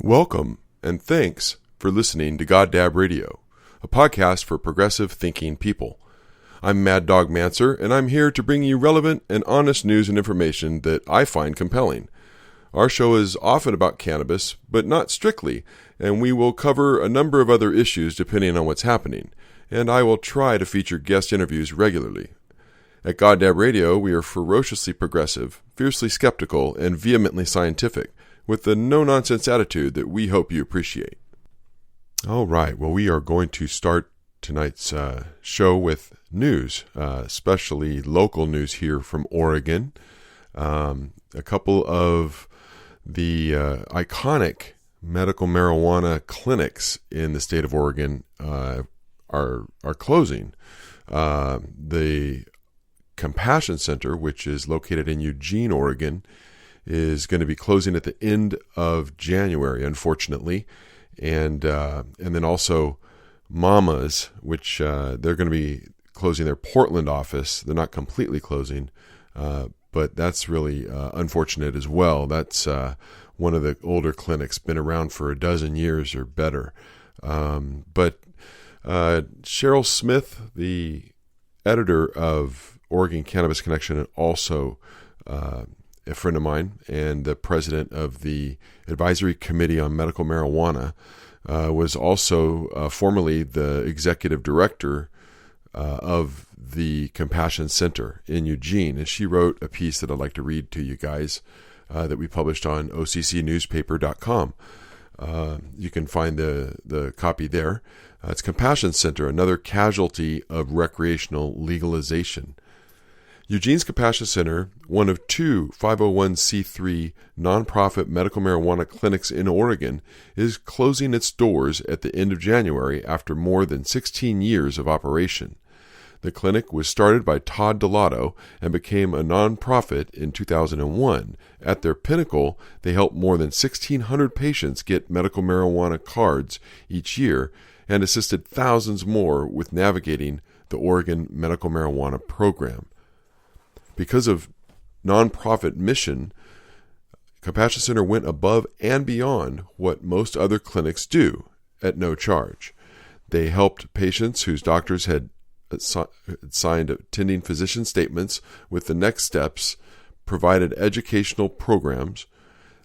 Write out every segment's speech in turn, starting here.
Welcome, and thanks for listening to Goddab Radio, a podcast for progressive thinking people. I'm Dog Mansur, and I'm here to bring you relevant and honest news and information that I find compelling. Our show is often about cannabis, but not strictly, and we will cover a number of other issues depending on what's happening, and I will try to feature guest interviews regularly. At Goddab Radio, we are ferociously progressive, fiercely skeptical, and vehemently scientific, with the no-nonsense attitude that we hope you appreciate. All right, well, we are going to start tonight's show with news, especially local news here from Oregon. A couple of the iconic medical marijuana clinics in the state of Oregon are closing. The Compassion Center, which is located in Eugene, Oregon, is going to be closing at the end of January, unfortunately, and then also Mama's, which they're going to be closing their Portland office. They're not completely closing, but that's really unfortunate as well. That's one of the older clinics, been around for a dozen years or better. But Cheryl Smith, the editor of Oregon Cannabis Connection, and also a friend of mine and the president of the Advisory Committee on Medical Marijuana, was also formerly the executive director of the Compassion Center in Eugene. And she wrote a piece that I'd like to read to you guys that we published on occnewspaper.com. You can find the copy there. It's Compassion Center, another casualty of recreational legalization. Eugene's Compassion Center, one of two 501c3 nonprofit medical marijuana clinics in Oregon, is closing its doors at the end of January after more than 16 years of operation. The clinic was started by Todd Delato and became a nonprofit in 2001. At their pinnacle, they helped more than 1,600 patients get medical marijuana cards each year and assisted thousands more with navigating the Oregon medical marijuana program. Because of nonprofit mission, Compassion Center went above and beyond what most other clinics do at no charge. They helped patients whose doctors had signed attending physician statements with the next steps, provided educational programs,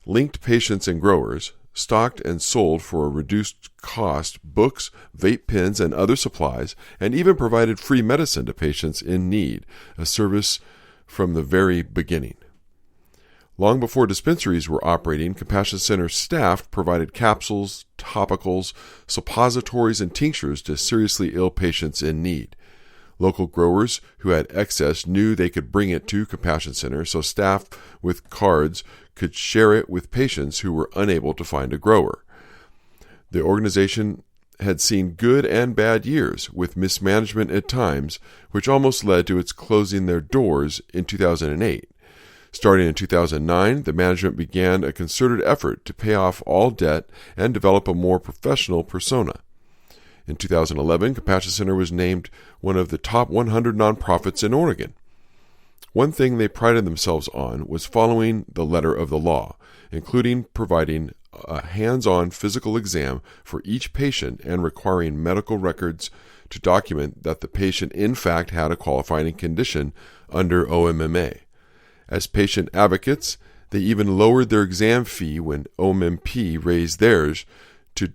linked patients and growers, stocked and sold for a reduced cost books, vape pens, and other supplies, and even provided free medicine to patients in need, a service from the very beginning. Long before dispensaries were operating, Compassion Center staff provided capsules, topicals, suppositories, and tinctures to seriously ill patients in need. Local growers who had excess knew they could bring it to Compassion Center, so staff with cards could share it with patients who were unable to find a grower. The organization had seen good and bad years, with mismanagement at times, which almost led to its closing their doors in 2008. Starting in 2009, the management began a concerted effort to pay off all debt and develop a more professional persona. In 2011, Compassion Center was named one of the top 100 nonprofits in Oregon. One thing they prided themselves on was following the letter of the law, including providing a hands-on physical exam for each patient and requiring medical records to document that the patient in fact had a qualifying condition under OMMA. As patient advocates, they even lowered their exam fee when OMMP raised theirs to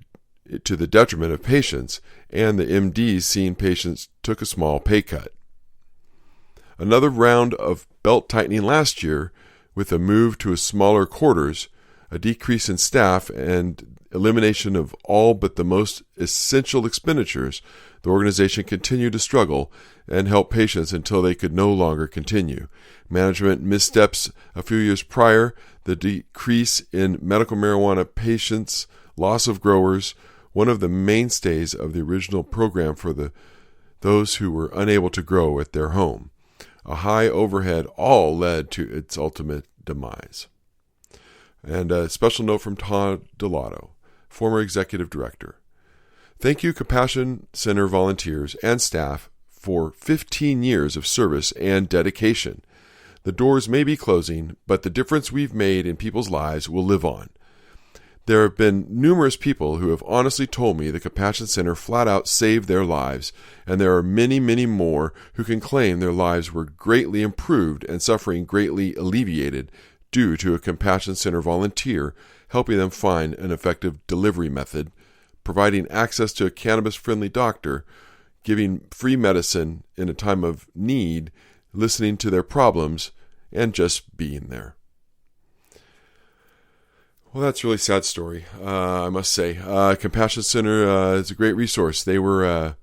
the detriment of patients, and the MDs seeing patients took a small pay cut. Another round of belt-tightening last year, with a move to a smaller quarters, a decrease in staff, and elimination of all but the most essential expenditures, the organization continued to struggle and help patients until they could no longer continue. Management missteps a few years prior, the decrease in medical marijuana patients, loss of growers, one of the mainstays of the original program for those who were unable to grow at their home. A high overhead all led to its ultimate demise. And a special note from Todd Delato, former executive director. Thank you, Compassion Center volunteers and staff, for 15 years of service and dedication. The doors may be closing, but the difference we've made in people's lives will live on. There have been numerous people who have honestly told me the Compassion Center flat out saved their lives, and there are many, many more who can claim their lives were greatly improved and suffering greatly alleviated due to a Compassion Center volunteer helping them find an effective delivery method, providing access to a cannabis-friendly doctor, giving free medicine in a time of need, listening to their problems, and just being there. Well, that's a really sad story, I must say. Compassion Center is a great resource. They were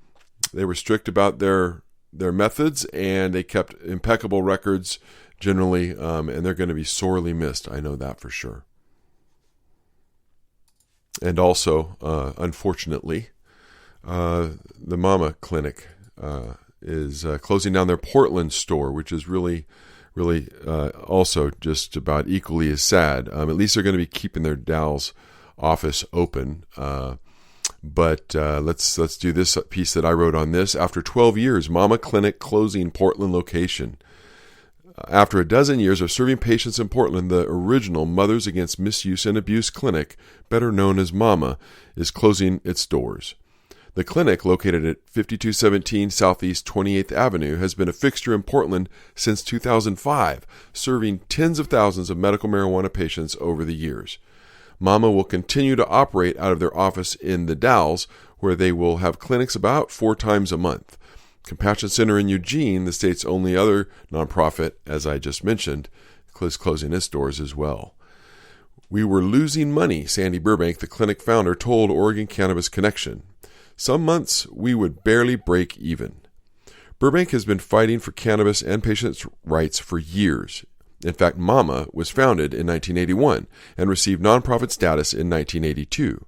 strict about their methods, and they kept impeccable records generally, and they're going to be sorely missed. I know that for sure. And also, unfortunately, the Mama Clinic is closing down their Portland store, which is really also just about equally as sad. At least they're going to be keeping their Dalles office open. But let's do this piece that I wrote on this. After 12 years, Mama Clinic closing Portland location. After a dozen years of serving patients in Portland, the original Mothers Against Misuse and Abuse Clinic, better known as MAMA, is closing its doors. The clinic, located at 5217 Southeast 28th Avenue, has been a fixture in Portland since 2005, serving tens of thousands of medical marijuana patients over the years. MAMA will continue to operate out of their office in the Dalles, where they will have clinics about 4 times a month. Compassion Center in Eugene, the state's only other nonprofit, as I just mentioned, is closing its doors as well. We were losing money, Sandy Burbank, the clinic founder, told Oregon Cannabis Connection. Some months we would barely break even. Burbank has been fighting for cannabis and patients' rights for years. In fact, MAMA was founded in 1981 and received nonprofit status in 1982.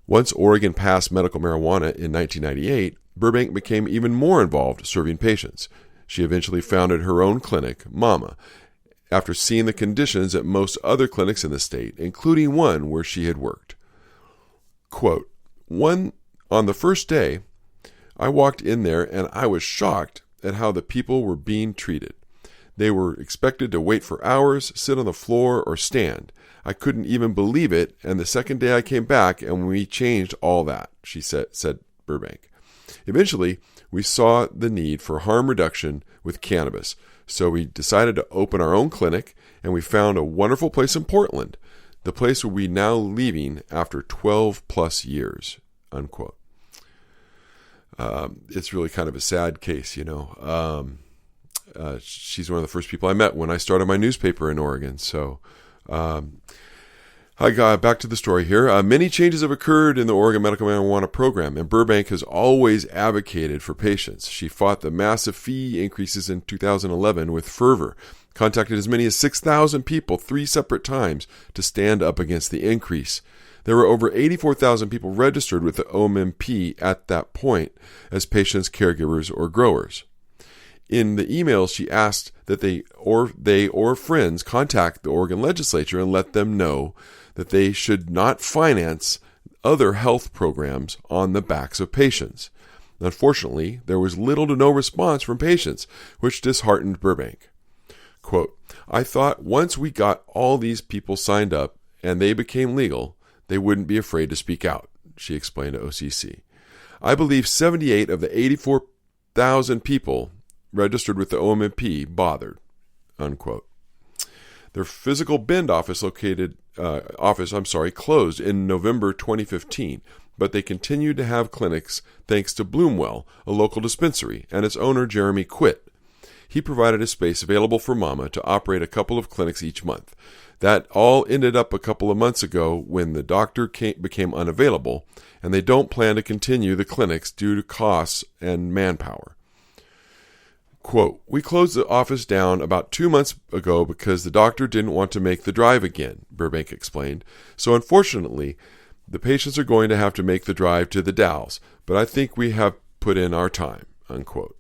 Once Oregon passed medical marijuana in 1998, Burbank became even more involved serving patients. She eventually founded her own clinic, MAMA, after seeing the conditions at most other clinics in the state, including one where she had worked. Quote, on the first day, I walked in there and I was shocked at how the people were being treated. They were expected to wait for hours, sit on the floor, or stand. I couldn't even believe it, and the second day I came back and we changed all that, she said Burbank. Eventually, we saw the need for harm reduction with cannabis, so we decided to open our own clinic, and we found a wonderful place in Portland, the place where we now leaving after 12 plus years, unquote. It's really kind of a sad case, you know. She's one of the first people I met when I started my newspaper in Oregon, so... I got back to the story here. Many changes have occurred in the Oregon medical marijuana program, and Burbank has always advocated for patients. She fought the massive fee increases in 2011 with fervor, contacted as many as 6,000 people 3 separate times to stand up against the increase. There were over 84,000 people registered with the OMMP at that point as patients, caregivers, or growers. In the emails, she asked that they or friends contact the Oregon legislature and let them know that they should not finance other health programs on the backs of patients. Unfortunately, there was little to no response from patients, which disheartened Burbank. Quote, I thought once we got all these people signed up and they became legal, they wouldn't be afraid to speak out, she explained to OCC. I believe 78 of the 84,000 people registered with the OMMP bothered, unquote. Their physical Bend office closed in November 2015, but they continued to have clinics thanks to Bloomwell, a local dispensary, and its owner, Jeremy Quitt. He provided a space available for Mama to operate a couple of clinics each month. That all ended up a couple of months ago when the doctor became unavailable, and they don't plan to continue the clinics due to costs and manpower. Quote, we closed the office down about 2 months ago because the doctor didn't want to make the drive again, Burbank explained. So unfortunately, the patients are going to have to make the drive to the Dalles, but I think we have put in our time, unquote.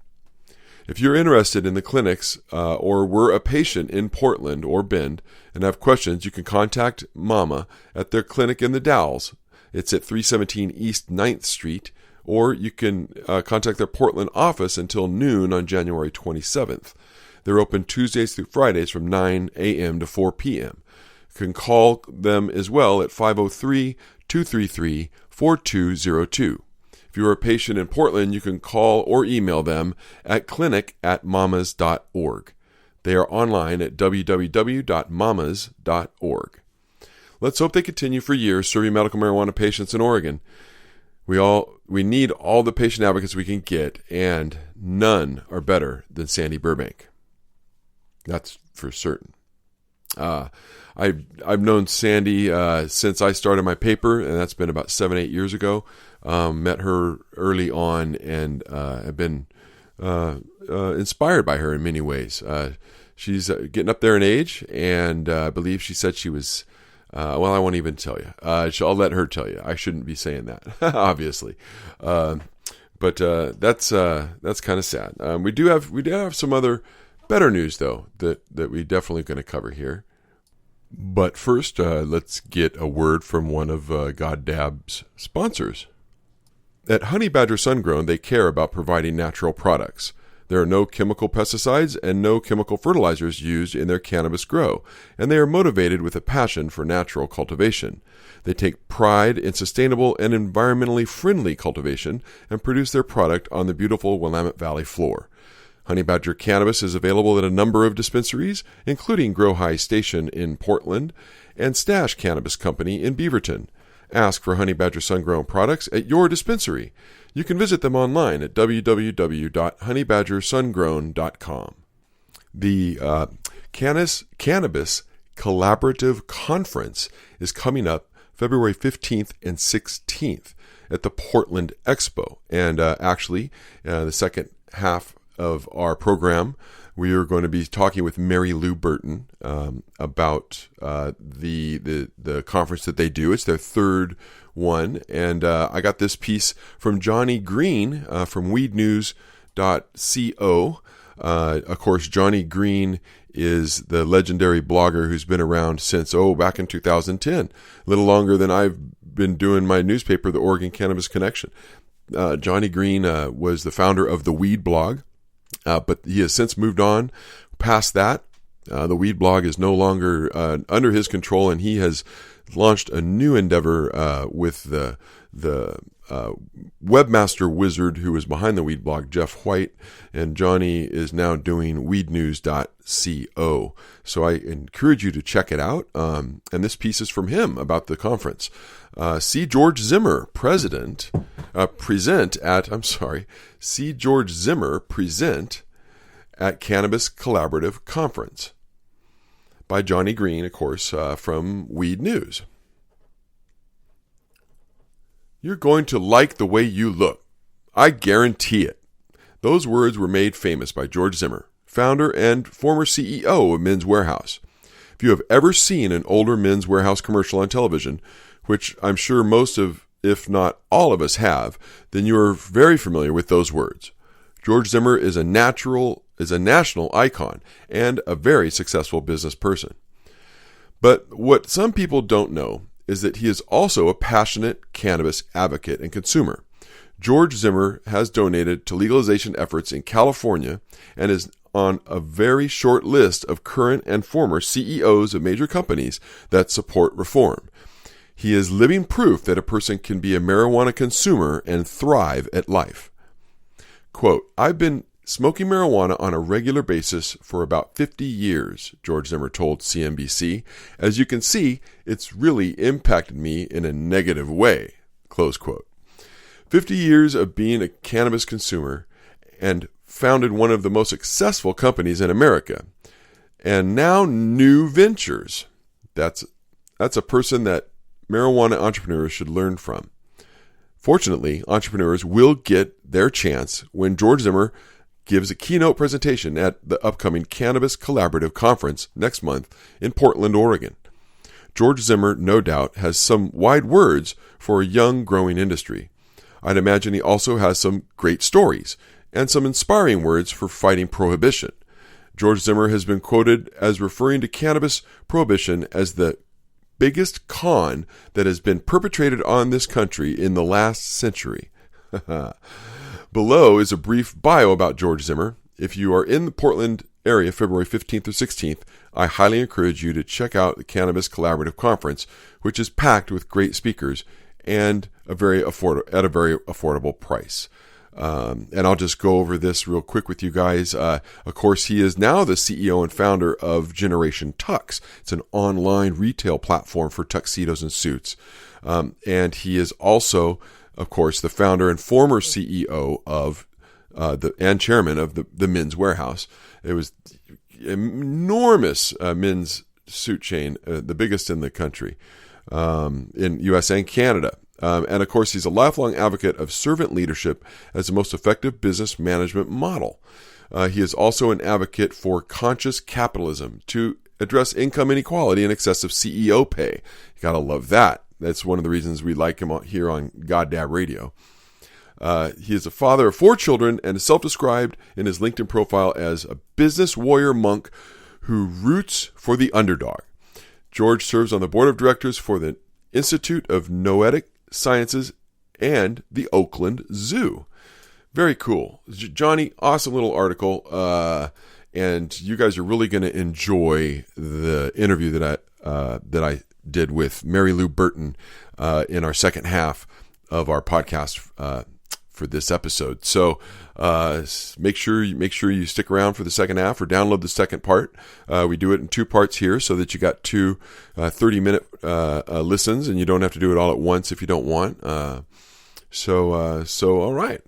If you're interested in the clinics or were a patient in Portland or Bend and have questions, you can contact Mama at their clinic in the Dalles. It's at 317 East 9th Street. Or you can contact their Portland office until noon on January 27th. They're open Tuesdays through Fridays from 9 a.m. to 4 p.m. can call them as well at 503-233-4202. If you are a patient in Portland, you can call or email them at clinic@mamas.org. They are online at www.mamas.org. Let's hope they continue for years serving medical marijuana patients in Oregon. We need all the patient advocates we can get, and none are better than Sandy Burbank. That's for certain. I've known Sandy since I started my paper, and that's been about 7-8 years ago. Met her early on and have been inspired by her in many ways. She's getting up there in age, and I believe she said she was, I won't even tell you. I'll let her tell you. I shouldn't be saying that, obviously. But that's kind of sad. We do have some other better news, though, that we definitely going to cover here. But first, let's get a word from one of Goddab's sponsors. At Honey Badger Sungrown, they care about providing natural products. There are no chemical pesticides and no chemical fertilizers used in their cannabis grow, and they are motivated with a passion for natural cultivation. They take pride in sustainable and environmentally friendly cultivation and produce their product on the beautiful Willamette Valley floor. Honey Badger Cannabis is available at a number of dispensaries, including Grow High Station in Portland and Stash Cannabis Company in Beaverton. Ask for Honey Badger Sungrown products at your dispensary. You can visit them online at www.honeybadgersungrown.com. The Cannabis Collaborative Conference is coming up February 15th and 16th at the Portland Expo. And actually, the second half of our program, we are going to be talking with Mary Lou Burton about the conference that they do. It's their third one, and I got this piece from Johnny Green from weednews.co. Of course, Johnny Green is the legendary blogger who's been around since back in 2010, a little longer than I've been doing my newspaper, the Oregon Cannabis Connection. Johnny Green was the founder of the Weed blog. But he has since moved on past that. The Weed blog is no longer under his control, and he has launched a new endeavor with the webmaster wizard who was behind the Weed blog, Jeff White, and Johnny is now doing weednews.co. So I encourage you to check it out. And this piece is from him about the conference. See George Zimmer, present at Cannabis Collaborative Conference by Johnny Green, of course, from Weed News. You're going to like the way you look. I guarantee it. Those words were made famous by George Zimmer, founder and former CEO of Men's Wearhouse. If you have ever seen an older Men's Wearhouse commercial on television, which I'm sure most of, if not all of us have, then you are very familiar with those words. George Zimmer is a national icon and a very successful business person. But what some people don't know is that he is also a passionate cannabis advocate and consumer. George Zimmer has donated to legalization efforts in California and is on a very short list of current and former CEOs of major companies that support reform. He is living proof that a person can be a marijuana consumer and thrive at life. Quote, I've been smoking marijuana on a regular basis for about 50 years, George Zimmer told CNBC. As you can see, it's really impacted me in a negative way, close quote. 50 years of being a cannabis consumer and founded one of the most successful companies in America. And now new ventures. That's a person that marijuana entrepreneurs should learn from. Fortunately, entrepreneurs will get their chance when George Zimmer gives a keynote presentation at the upcoming Cannabis Collaborative Conference next month in Portland, Oregon. George Zimmer, no doubt, has some wide words for a young, growing industry. I'd imagine he also has some great stories and some inspiring words for fighting prohibition. George Zimmer has been quoted as referring to cannabis prohibition as the biggest con that has been perpetrated on this country in the last century. Below is a brief bio about George Zimmer. If you are in the Portland area, February 15th or 16th, I highly encourage you to check out the Cannabis Collaborative Conference, which is packed with great speakers and at a very affordable price. And I'll just go over this real quick with you guys. Of course, he is now the CEO and founder of Generation Tux. It's an online retail platform for tuxedos and suits. And he is also, of course, the founder and former CEO of and chairman of the Men's Warehouse. It was enormous men's suit chain, the biggest in the country, in U.S. and Canada. And of course, he's a lifelong advocate of servant leadership as the most effective business management model. He is also an advocate for conscious capitalism to address income inequality and excessive CEO pay. You gotta love that. That's one of the reasons we like him here on Goddab Radio. He is a father of 4 children and is self-described in his LinkedIn profile as a business warrior monk who roots for the underdog. George serves on the board of directors for the Institute of Noetic Sciences and the Oakland Zoo. Very cool. Johnny, awesome little article. And you guys are really going to enjoy the interview that I did with Mary Lou Burton in our second half of our podcast for this episode. So make sure you stick around for the second half or download the second part. We do it in 2 parts here so that you got 2 30-minute listens, and you don't have to do it all at once if you don't want. So all right.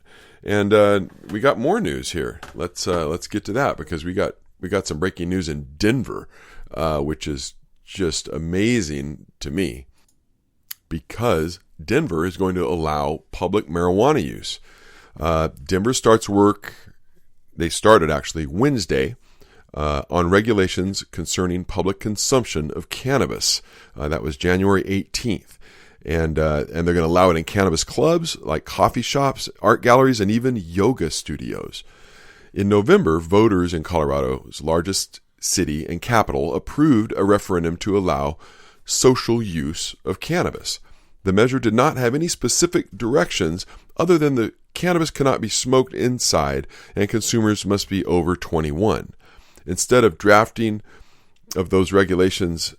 And we got more news here. Let's get to that, because we got some breaking news in Denver, which is just amazing to me, because Denver is going to allow public marijuana use. Denver starts work. They started actually Wednesday on regulations concerning public consumption of cannabis. That was January 18th. And they're going to allow it in cannabis clubs like coffee shops, art galleries, and even yoga studios. In November, voters in Colorado's largest city and capital approved a referendum to allow social use of cannabis. The measure did not have any specific directions other than the cannabis cannot be smoked inside and consumers must be over 21. Instead, the drafting of those regulations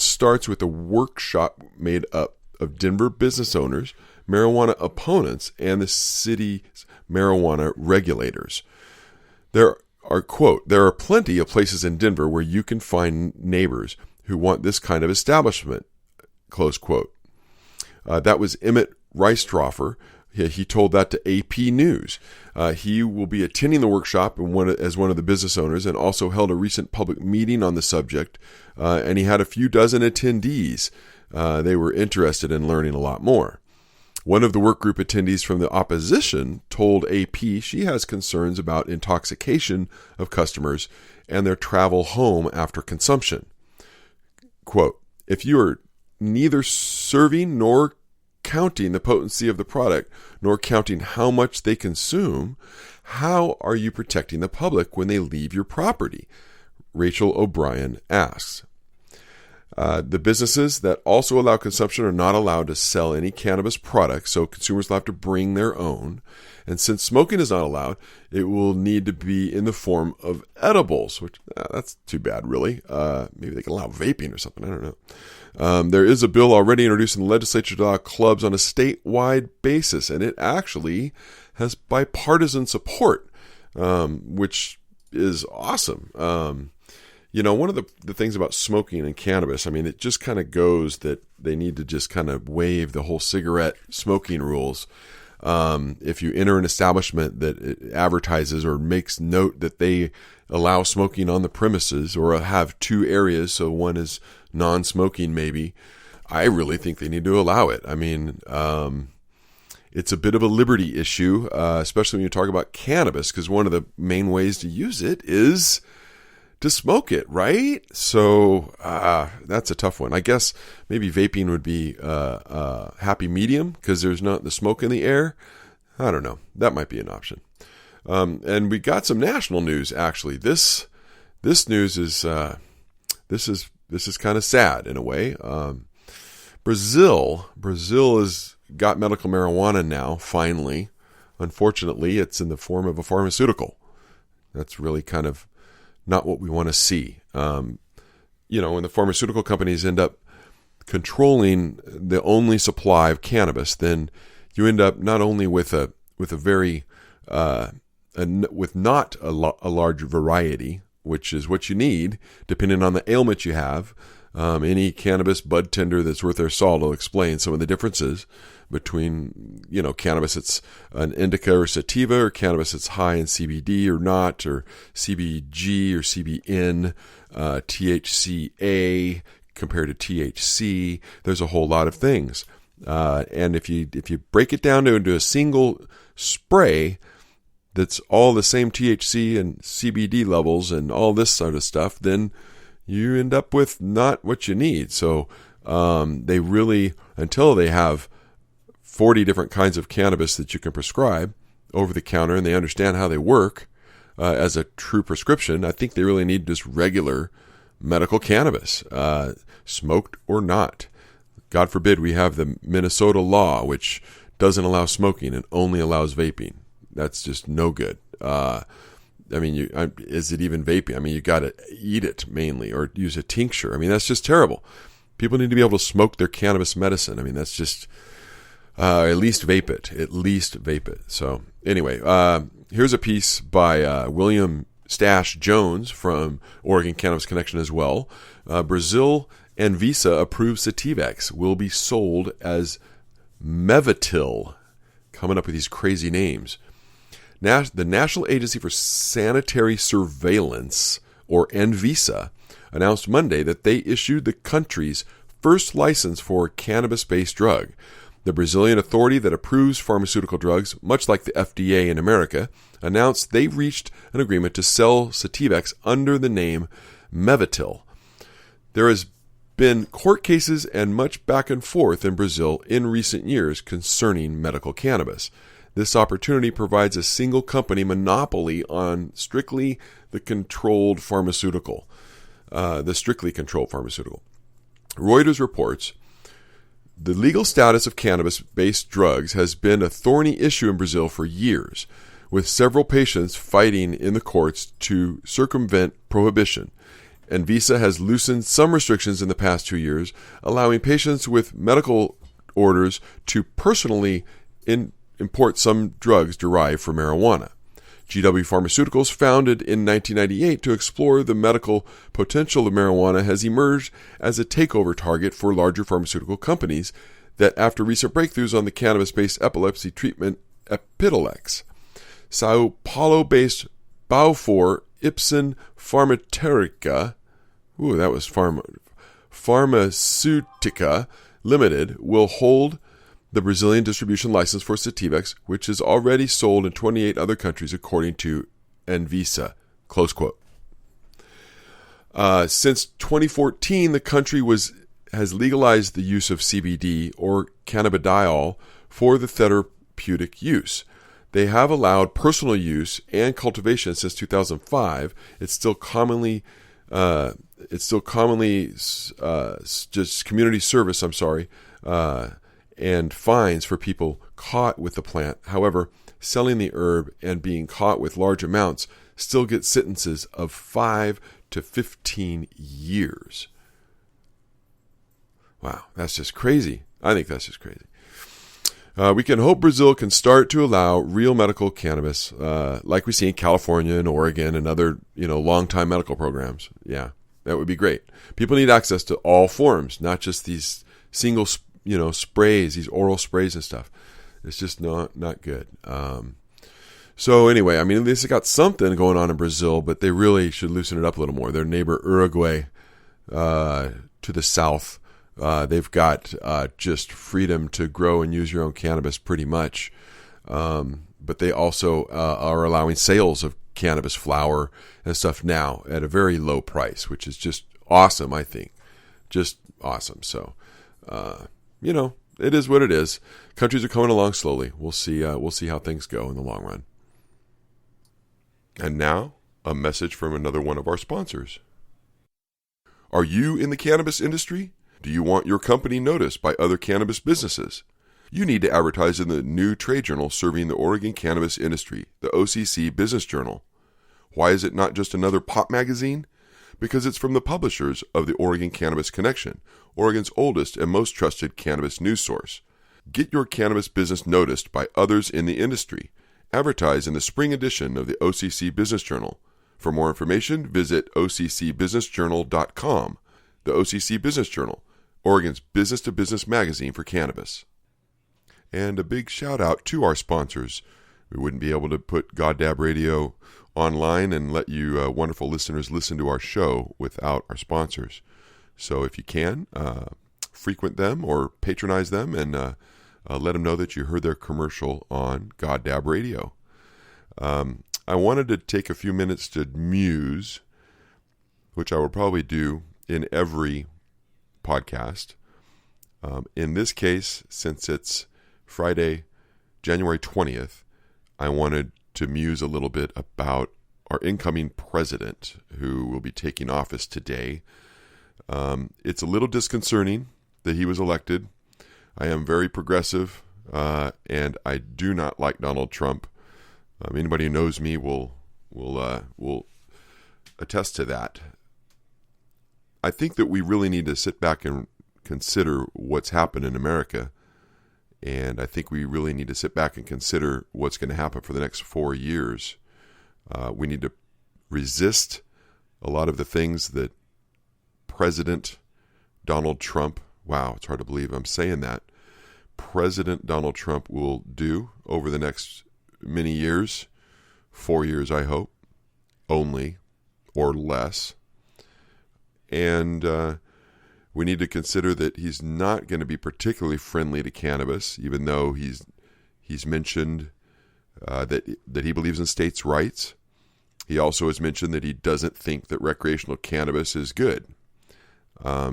starts with a workshop made up of Denver business owners, marijuana opponents, and the city's marijuana regulators. There are plenty of places in Denver where you can find neighbors who want this kind of establishment, close quote. That was Emmett Reistroffer. He told that to AP News. He will be attending the workshop as one of the business owners, and also held a recent public meeting on the subject. And he had a few dozen attendees. They were interested in learning a lot more. One of the work group attendees from the opposition told AP she has concerns about intoxication of customers and their travel home after consumption. Quote, if you are neither serving nor counting the potency of the product, nor counting how much they consume, how are you protecting the public when they leave your property? Rachel O'Brien asks. The businesses that also allow consumption are not allowed to sell any cannabis products, so consumers will have to bring their own. And since smoking is not allowed, it will need to be in the form of edibles, which that's too bad, really. Maybe they can allow vaping or something. I don't know. There is a bill already introduced in the legislature to allow clubs on a statewide basis, and it actually has bipartisan support, which is awesome. One of the things about smoking and cannabis, I mean, it just kind of goes that they need to just kind of waive the whole cigarette smoking rules. If you enter an establishment that it advertises or makes note that they allow smoking on the premises, or have 2 areas, so one is non-smoking maybe, I really think they need to allow it. I mean, it's a bit of a liberty issue, especially when you talk about cannabis, because one of the main ways to use it is to smoke it, right? So that's a tough one. I guess maybe vaping would be a happy medium, because there's not the smoke in the air. I don't know. That might be an option. And we got some national news, actually. This news is this is kind of sad in a way. Brazil has got medical marijuana now, finally. Unfortunately, it's in the form of a pharmaceutical. That's really kind of not what we want to see. When the pharmaceutical companies end up controlling the only supply of cannabis, then you end up not only with a very with not a large variety, which is what you need depending on the ailment you have. Any cannabis bud tender that's worth their salt will explain some of the differences between, cannabis that's an indica or sativa, or cannabis that's high in CBD or not, or CBG or CBN, THCA compared to THC. There's a whole lot of things. And if you break it down into a single spray that's all the same THC and CBD levels and all this sort of stuff, then you end up with not what you need. So they really, until they have 40 different kinds of cannabis that you can prescribe over the counter and they understand how they work as a true prescription, I think they really need just regular medical cannabis, smoked or not. God forbid we have the Minnesota law, which doesn't allow smoking and only allows vaping. That's just no good. Is it even vaping? You got to eat it mainly or use a tincture. That's just terrible. People need to be able to smoke their cannabis medicine. That's just, at least vape it. At least vape it. So anyway, here's a piece by William Stash Jones from Oregon Cannabis Connection as well. Brazil Anvisa approves Sativex will be sold as Mevatil. Coming up with these crazy names. The National Agency for Sanitary Surveillance, or Anvisa, announced Monday that they issued the country's first license for a cannabis-based drug. The Brazilian authority that approves pharmaceutical drugs, much like the FDA in America, announced they reached an agreement to sell Sativex under the name Mevatil. There has been court cases and much back and forth in Brazil in recent years concerning medical cannabis. This opportunity provides a single company monopoly on strictly controlled pharmaceutical. Reuters reports, the legal status of cannabis-based drugs has been a thorny issue in Brazil for years, with several patients fighting in the courts to circumvent prohibition. Anvisa has loosened some restrictions in the past 2 years, allowing patients with medical orders to personally import some drugs derived from marijuana. GW Pharmaceuticals, founded in 1998 to explore the medical potential of marijuana, has emerged as a takeover target for larger pharmaceutical companies that after recent breakthroughs on the cannabis-based epilepsy treatment Epidiolex. Sao Paulo-based Balfour Ipsen Pharmaceutica, Pharmaceutica Limited, will hold the Brazilian distribution license for Sativex, which is already sold in 28 other countries, according to Anvisa. Close quote. Since 2014, the country has legalized the use of CBD or cannabidiol for the therapeutic use. They have allowed personal use and cultivation since 2005. It's still commonly just community service. And fines for people caught with the plant. However, selling the herb and being caught with large amounts still get sentences of 5 to 15 years. Wow, that's just crazy. I think that's just crazy. We can hope Brazil can start to allow real medical cannabis, like we see in California and Oregon and other, long-time medical programs. Yeah, that would be great. People need access to all forms, not just these single sprays, these oral sprays and stuff. It's just not good. So anyway, at least they got something going on in Brazil, but they really should loosen it up a little more. Their neighbor Uruguay to the south, they've got just freedom to grow and use your own cannabis pretty much. But they also are allowing sales of cannabis flower and stuff now at a very low price, which is just awesome, I think. Just awesome. So, it is what it is. Countries are coming along slowly. We'll see how things go in the long run. And now, a message from another one of our sponsors. Are you in the cannabis industry? Do you want your company noticed by other cannabis businesses? You need to advertise in the new trade journal serving the Oregon cannabis industry, the OCC Business Journal. Why is it not just another pop magazine? Because it's from the publishers of the Oregon Cannabis Connection, Oregon's oldest and most trusted cannabis news source. Get your cannabis business noticed by others in the industry. Advertise in the spring edition of the OCC Business Journal. For more information, visit occbusinessjournal.com. The OCC Business Journal, Oregon's business-to-business magazine for cannabis. And a big shout out to our sponsors. We wouldn't be able to put Goddab Radio online and let you wonderful listeners listen to our show without our sponsors. So if you can, frequent them or patronize them and let them know that you heard their commercial on Goddab Radio. I wanted to take a few minutes to muse, which I will probably do in every podcast. In this case, since it's Friday, January 20th, I wanted to muse a little bit about our incoming president, who will be taking office today. It's a little disconcerting that he was elected. I am very progressive, and I do not like Donald Trump. Anybody who knows me will attest to that. I think that we really need to sit back and consider what's happened in America. And I think we really need to sit back and consider what's going to happen for the next 4 years. We need to resist a lot of the things that President Donald Trump, wow, it's hard to believe I'm saying that, President Donald Trump will do over the next many years, 4 years I hope, only, or less. And we need to consider that he's not going to be particularly friendly to cannabis, even though he's mentioned that he believes in states' rights. He also has mentioned that he doesn't think that recreational cannabis is good.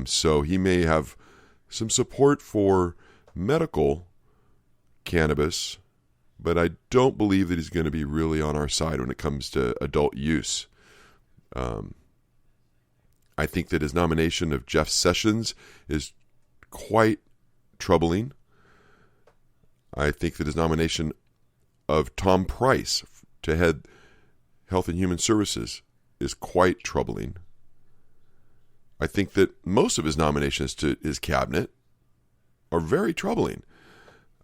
So he may have some support for medical cannabis, but I don't believe that he's going to be really on our side when it comes to adult use. I think that his nomination of Jeff Sessions is quite troubling. I think that his nomination of Tom Price to head Health and Human Services is quite troubling. I think that most of his nominations to his cabinet are very troubling.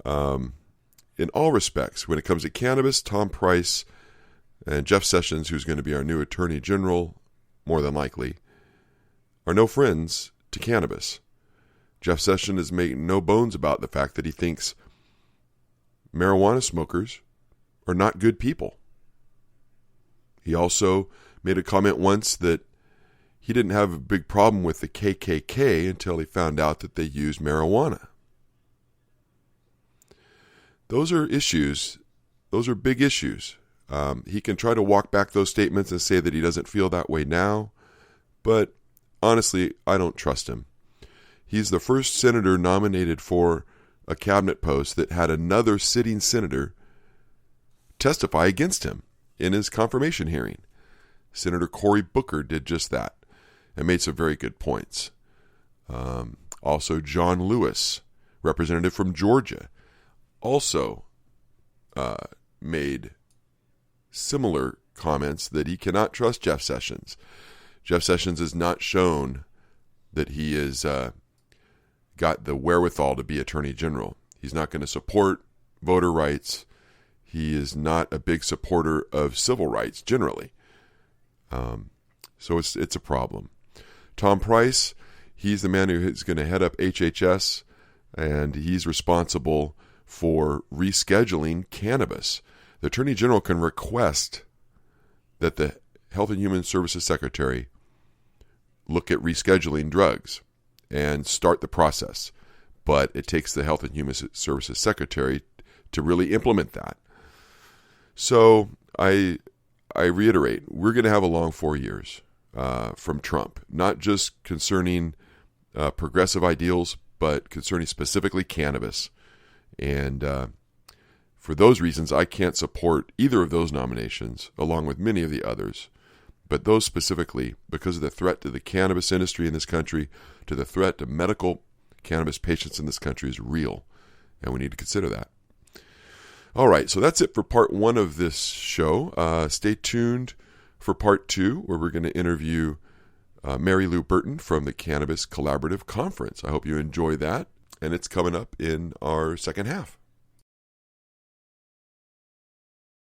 In all respects, when it comes to cannabis, Tom Price and Jeff Sessions, who's going to be our new Attorney General, more than likely, are no friends to cannabis. Jeff Sessions is making no bones about the fact that he thinks marijuana smokers are not good people. He also made a comment once that he didn't have a big problem with the KKK until he found out that they used marijuana. Those are issues. Those are big issues. He can try to walk back those statements and say that he doesn't feel that way now, but honestly, I don't trust him. He's the first senator nominated for a cabinet post that had another sitting senator testify against him in his confirmation hearing. Senator Cory Booker did just that and made some very good points. Also, John Lewis, representative from Georgia, also made similar comments that he cannot trust Jeff Sessions. Jeff Sessions has not shown that he is got the wherewithal to be Attorney General. He's not going to support voter rights. He is not a big supporter of civil rights generally. So it's a problem. Tom Price, he's the man who is going to head up HHS, and he's responsible for rescheduling cannabis. The Attorney General can request that the Health and Human Services Secretary look at rescheduling drugs and start the process. But it takes the Health and Human Services Secretary to really implement that. So I reiterate, we're going to have a long 4 years from Trump, not just concerning progressive ideals, but concerning specifically cannabis. And for those reasons, I can't support either of those nominations, along with many of the others. But those specifically, because of the threat to the cannabis industry in this country, to the threat to medical cannabis patients in this country is real. And we need to consider that. All right, so that's it for part one of this show. Stay tuned for part 2, where we're going to interview Mary Lou Burton from the Cannabis Collaborative Conference. I hope you enjoy that, and it's coming up in our second half.